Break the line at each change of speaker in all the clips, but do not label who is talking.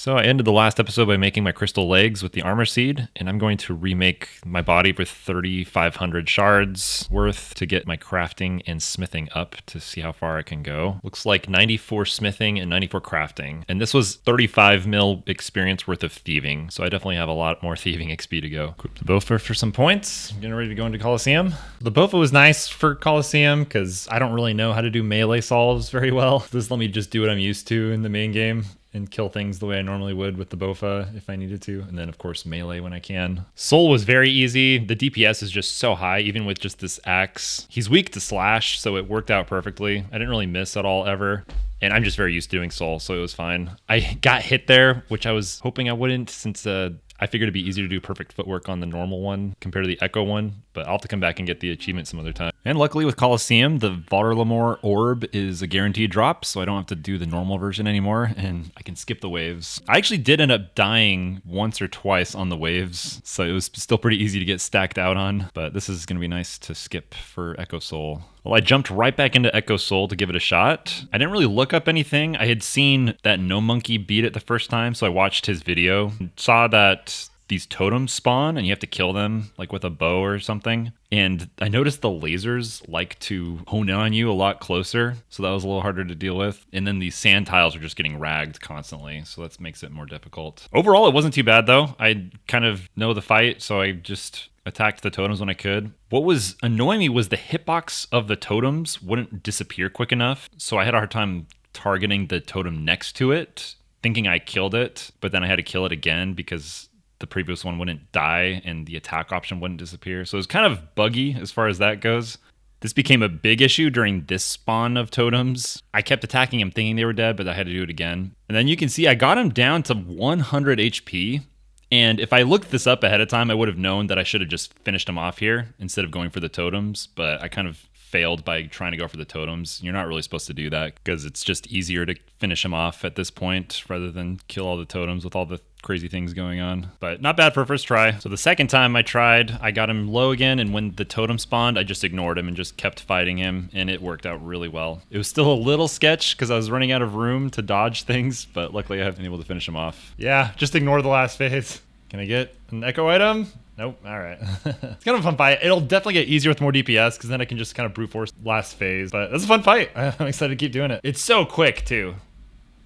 So I ended the last episode by making my crystal legs with the armor seed, and I'm going to remake my body with 3,500 shards worth to get my crafting and smithing up to see how far I can go. Looks like 94 smithing and 94 crafting. And this was 35 mil experience worth of thieving, so I definitely have a lot more thieving XP to go. Equip the Bofa for some points. Getting ready to go into Coliseum. The Bofa was nice for Coliseum because I don't really know how to do melee solves very well. This let me just do what I'm used to in the main game and kill things the way I normally would with the Bofa if I needed to. And then, of course, melee when I can. Soul was very easy. The DPS is just so high, even with just this axe. He's weak to slash, so it worked out perfectly. I didn't really miss at all ever. And I'm just very used to doing Soul, so it was fine. I got hit there, which I was hoping I wouldn't, since I figured it'd be easier to do perfect footwork on the normal one compared to the Echo one, but I'll have to come back and get the achievement some other time. And luckily with Coliseum, the Varlamore orb is a guaranteed drop, so I don't have to do the normal version anymore, and I can skip the waves. I actually did end up dying once or twice on the waves, so it was still pretty easy to get stacked out on, but this is going to be nice to skip for Echo Soul. Well, I jumped right back into Echo Soul to give it a shot. I didn't really look up anything. I had seen that No Monkey beat it the first time, so I watched his video. Saw that these totems spawn and you have to kill them like with a bow or something. And I noticed the lasers like to hone in on you a lot closer, so that was a little harder to deal with. And then these sand tiles are just getting ragged constantly, so that makes it more difficult. Overall, it wasn't too bad though. I kind of know the fight, so I just attacked the totems when I could. What was annoying me was the hitbox of the totems wouldn't disappear quick enough, so I had a hard time targeting the totem next to it, thinking I killed it, but then I had to kill it again because the previous one wouldn't die and the attack option wouldn't disappear. So it was kind of buggy as far as that goes. This became a big issue during this spawn of totems. I kept attacking him thinking they were dead, but I had to do it again. And then you can see I got him down to 100 HP. And if I looked this up ahead of time, I would have known that I should have just finished him off here instead of going for the totems. But I kind of failed by trying to go for the totems. You're not really supposed to do that because it's just easier to finish him off at this point rather than kill all the totems with all the crazy things going on. But not bad for a first try. So the second time I tried, I got him low again, and when the totem spawned, I just ignored him and just kept fighting him, and it worked out really well. It was still a little sketch because I was running out of room to dodge things, but luckily I've been able to finish him off. Yeah, just ignore the last phase. Can I get an echo item? Nope. All right. It's kind of a fun fight. It'll definitely get easier with more DPS because then I can just kind of brute force last phase. But it's a fun fight. I'm excited to keep doing it. It's so quick too.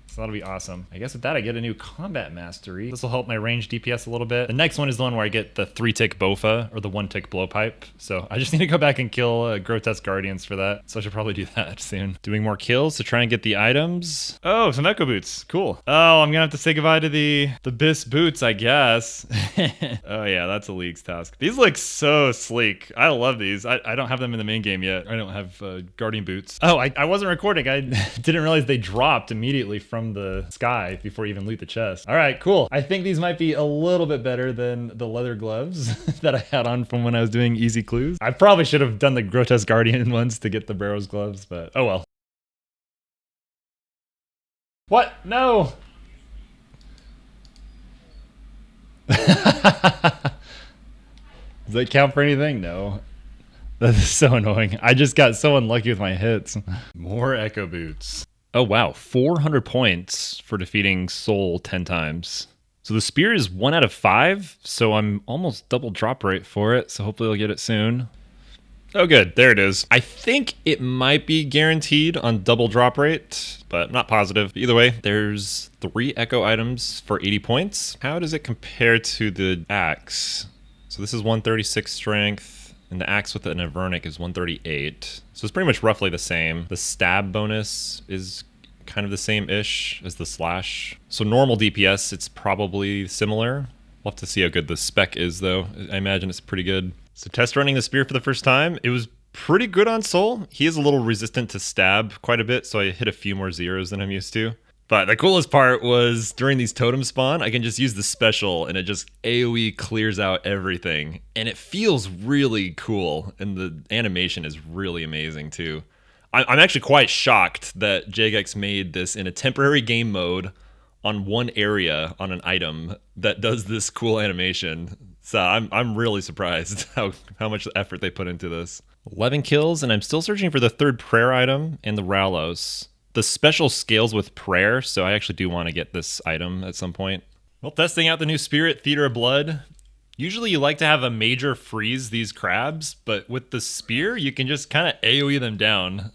So that'll be awesome. I guess with that, I get a new combat mastery. This will help my range DPS a little bit. The next one is the one where I get the 3-tick Bofa or the 1-tick blowpipe. So I just need to go back and kill Grotesque Guardians for that. So I should probably do that soon. Doing more kills to try and get the items. Oh, some Echo Boots. Cool. Oh, I'm gonna have to say goodbye to the Bis boots, I guess. Oh yeah, that's a League's task. These look so sleek. I love these. I don't have them in the main game yet. I don't have Guardian boots. Oh, I wasn't recording. I didn't realize they dropped immediately from the sky before you even loot the chest. All right, cool. I think these might be a little bit better than the leather gloves that I had on from when I was doing easy clues. I probably should have done the Grotesque Guardian ones to get the Barrows gloves, but oh well. What? No! Does that count for anything? No. That is so annoying. I just got so unlucky with my hits. More Echo Boots. Oh wow, 400 points for defeating Soul 10 times. So the spear is 1 out of 5, so I'm almost double drop rate for it, so hopefully I'll get it soon. Oh good, there it is. I think it might be guaranteed on double drop rate, but not positive. Either way, there's 3 Echo items for 80 points. How does it compare to the axe? So this is 136 strength. And the axe with an Avernic is 138. So it's pretty much roughly the same. The stab bonus is kind of the same-ish as the slash. So normal DPS, it's probably similar. We'll have to see how good the spec is, though. I imagine it's pretty good. So test running the spear for the first time. It was pretty good on Soul. He is a little resistant to stab quite a bit, so I hit a few more zeros than I'm used to. But the coolest part was during these totem spawn, I can just use the special and it just AoE clears out everything. And it feels really cool. And the animation is really amazing too. I'm actually quite shocked that Jagex made this in a temporary game mode on one area on an item that does this cool animation. So I'm really surprised how much effort they put into this. 11 kills, and I'm still searching for the 3rd prayer item and the Leauges. The special scales with prayer, so I actually do want to get this item at some point. Well, testing out the new Spirit Theater of Blood. Usually you like to have a major freeze these crabs, but with the spear, you can just kind of AoE them down.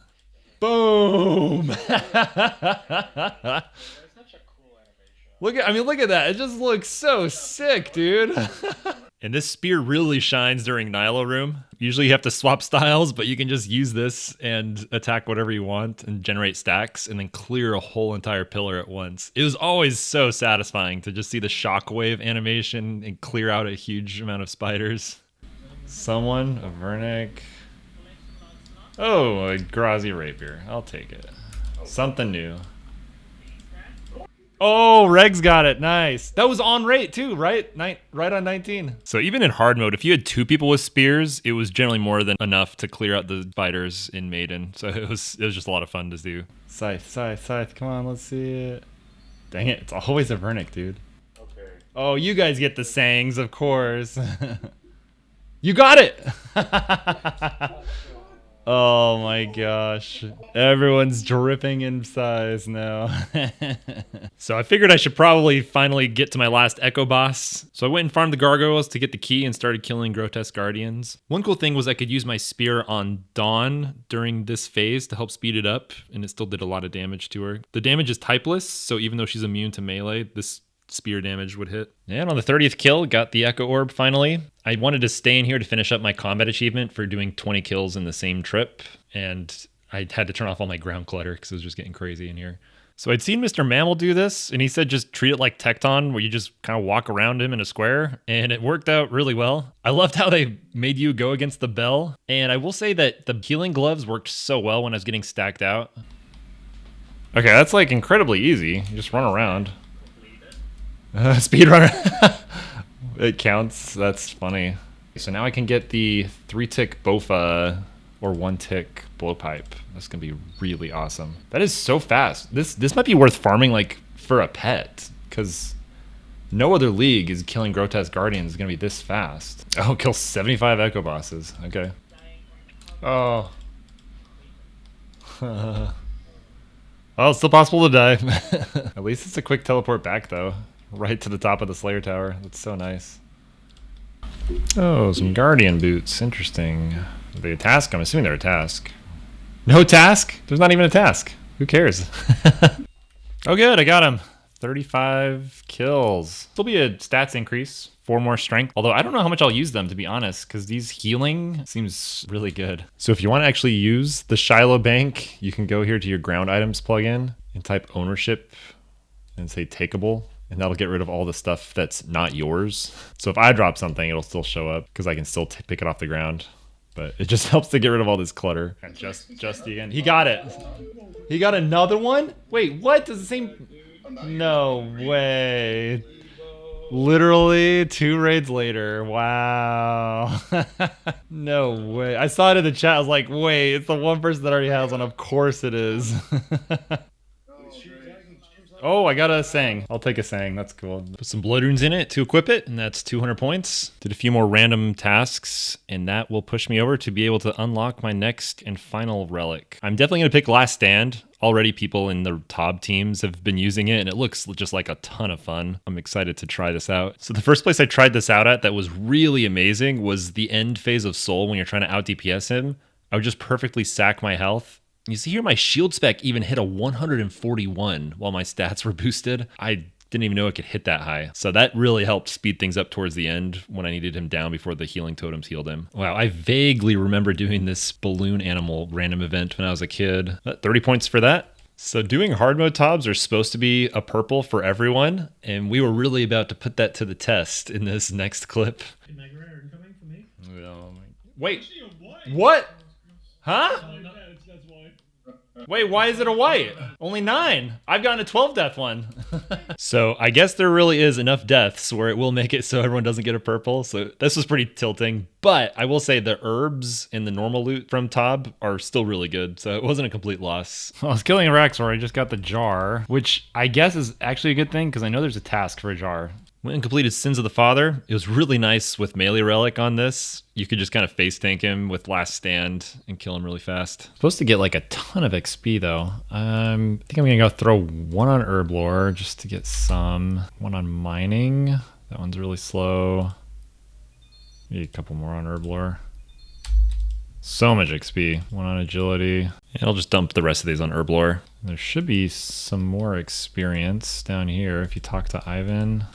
Boom! Look at that. It just looks so sick, dude. And this spear really shines during Nilo Room. Usually you have to swap styles, but you can just use this and attack whatever you want and generate stacks and then clear a whole entire pillar at once. It was always so satisfying to just see the shockwave animation and clear out a huge amount of spiders. Someone, a Vernic. Oh, a Grazi Rapier. I'll take it. Something new. Oh, Reg's got it. Nice. That was on rate too, right? Right on 19. So even in hard mode, if you had 2 people with spears, it was generally more than enough to clear out the spiders in Maiden. So it was just a lot of fun to do. Scythe. Come on, let's see it. Dang it, it's always a Vernic, dude. Okay. Oh, you guys get the sayings, of course. You got it! Oh my gosh. Everyone's dripping in size now. So I figured I should probably finally get to my last Echo boss. So I went and farmed the gargoyles to get the key and started killing grotesque guardians. One cool thing was I could use my spear on Dawn during this phase to help speed it up, and it still did a lot of damage to her. The damage is typeless, so even though she's immune to melee, this spear damage would hit. And on the 30th kill, got the Echo Orb finally. I wanted to stay in here to finish up my combat achievement for doing 20 kills in the same trip, and I had to turn off all my ground clutter because it was just getting crazy in here. So I'd seen Mr. Mammal do this, and he said just treat it like Tecton, where you just kind of walk around him in a square, and it worked out really well. I loved how they made you go against the bell, and I will say that the healing gloves worked so well when I was getting stacked out. Okay, that's like incredibly easy. You just run around. Speedrunner. It counts. That's funny. So now I can get the 3-tick Bofa or 1-tick Blowpipe. That's gonna be really awesome. That is so fast. This might be worth farming like for a pet, because no other league is killing grotesque guardians is gonna be this fast. Oh, kill 75 Echo bosses. Okay. Oh. Well, it's still possible to die. At least it's a quick teleport back though. Right to the top of the Slayer Tower. That's so nice. Oh, some Guardian boots. Interesting. Are they a task? I'm assuming they're a task. No task? There's not even a task. Who cares? Oh good, I got him. 35 kills. There'll be a stats increase. 4 more strength. Although I don't know how much I'll use them, to be honest, because these healing seems really good. So if you want to actually use the Shiloh Bank, you can go here to your ground items plugin and type ownership and say takeable. And that'll get rid of all the stuff that's not yours. So if I drop something, it'll still show up because I can still pick it off the ground. But it just helps to get rid of all this clutter. And just again. He got it. He got another one? Wait, what? Does the same... No way. Literally 2 raids later. Wow. No way. I saw it in the chat. I was like, wait, it's the one person that already has one. Of course it is. Oh, I got a Sang. I'll take a Sang. That's cool. Put some blood runes in it to equip it, and that's 200 points. Did a few more random tasks, and that will push me over to be able to unlock my next and final relic. I'm definitely going to pick Last Stand. Already people in the TOB teams have been using it, and it looks just like a ton of fun. I'm excited to try this out. So the first place I tried this out at that was really amazing was the end phase of Soul when you're trying to out DPS him. I would just perfectly sack my health. You see here my shield spec even hit a 141 while my stats were boosted. I didn't even know it could hit that high. So that really helped speed things up towards the end when I needed him down before the healing totems healed him. Wow, I vaguely remember doing this balloon animal random event when I was a kid. 30 points for that. So doing hard mode TOBs are supposed to be a purple for everyone, and we were really about to put that to the test in this next clip. Wait, what? Huh? Wait, why is it a white? Only 9. I've gotten a 12 death one. So I guess there really is enough deaths where it will make it so everyone doesn't get a purple. So this was pretty tilting. But I will say the herbs in the normal loot from TOB are still really good. So it wasn't a complete loss. Well, I was killing a Raxor. I just got the jar, which I guess is actually a good thing because I know there's a task for a jar. Went and completed Sins of the Father. It was really nice with Melee Relic on this. You could just kind of face tank him with Last Stand and kill him really fast. Supposed to get like a ton of XP though. I think I'm gonna go throw one on Herblore just to get some. One on Mining. That one's really slow. Maybe a couple more on Herblore. So much XP. One on Agility. And I'll just dump the rest of these on Herblore. There should be some more experience down here if you talk to Ivan.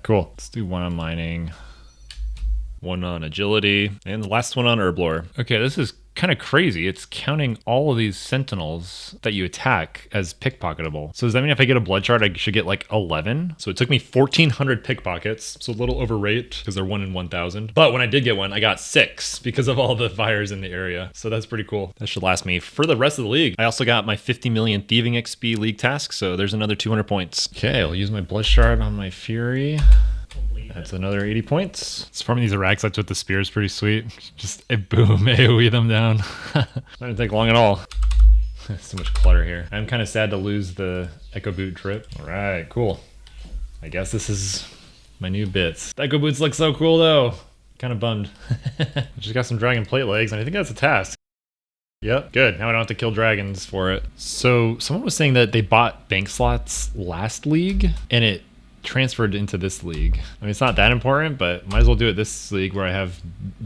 Cool. Let's do one on Mining. One on Agility. And the last one on Herblore. Okay, this is kind of crazy. It's counting all of these sentinels that you attack as pickpocketable. So does that mean if I get a blood shard, I should get like 11? So it took me 1,400 pickpockets. So a little overrate because they're 1 in 1,000. But when I did get one, I got 6 because of all the fires in the area. So that's pretty cool. That should last me for the rest of the league. I also got my 50 million thieving XP league task. So there's another 200 points. Okay, I'll use my blood shard on my Fury. That's another 80 points. It's farming these Araxites with the spear is pretty sweet. Just boom, AoE them down. That didn't take long at all. So much clutter here. I'm kind of sad to lose the Echo Boot trip. All right, cool. I guess this is my new bits. The Echo Boots look so cool though. Kind of bummed. Just got some dragon plate legs and I think that's a task. Yep, good. Now I don't have to kill dragons for it. So someone was saying that they bought bank slots last league and it transferred into this league. I mean, it's not that important, but might as well do it this league where I have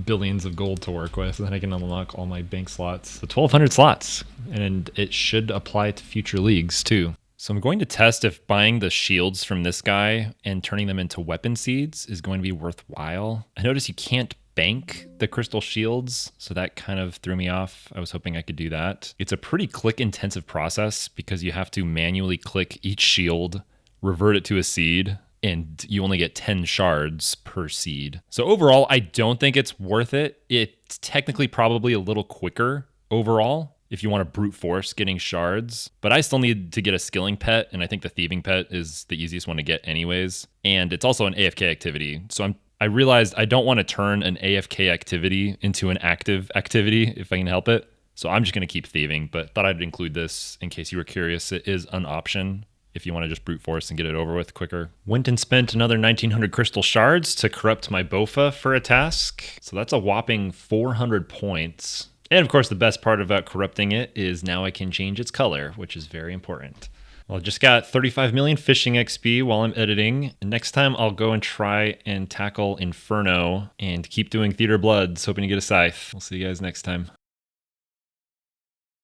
billions of gold to work with, and then I can unlock all my bank slots. So 1,200 slots, and it should apply to future leagues too. So I'm going to test if buying the shields from this guy and turning them into weapon seeds is going to be worthwhile. I noticed you can't bank the crystal shields, so that kind of threw me off. I was hoping I could do that. It's a pretty click intensive process because you have to manually click each shield, revert it to a seed, and you only get 10 shards per seed. So overall, I don't think it's worth it. It's technically probably a little quicker overall if you want to brute force getting shards, but I still need to get a skilling pet, and I think the thieving pet is the easiest one to get anyways. And it's also an AFK activity. So I realized I don't want to turn an AFK activity into an active activity if I can help it. So I'm just going to keep thieving, but thought I'd include this in case you were curious. It is an option if you want to just brute force and get it over with quicker. Went and spent another 1,900 crystal shards to corrupt my Bofa for a task. So that's a whopping 400 points. And of course, the best part about corrupting it is now I can change its color, which is very important. Well, I just got 35 million fishing XP while I'm editing. And next time I'll go and try and tackle Inferno and keep doing Theater Bloods, hoping to get a scythe. We'll see you guys next time.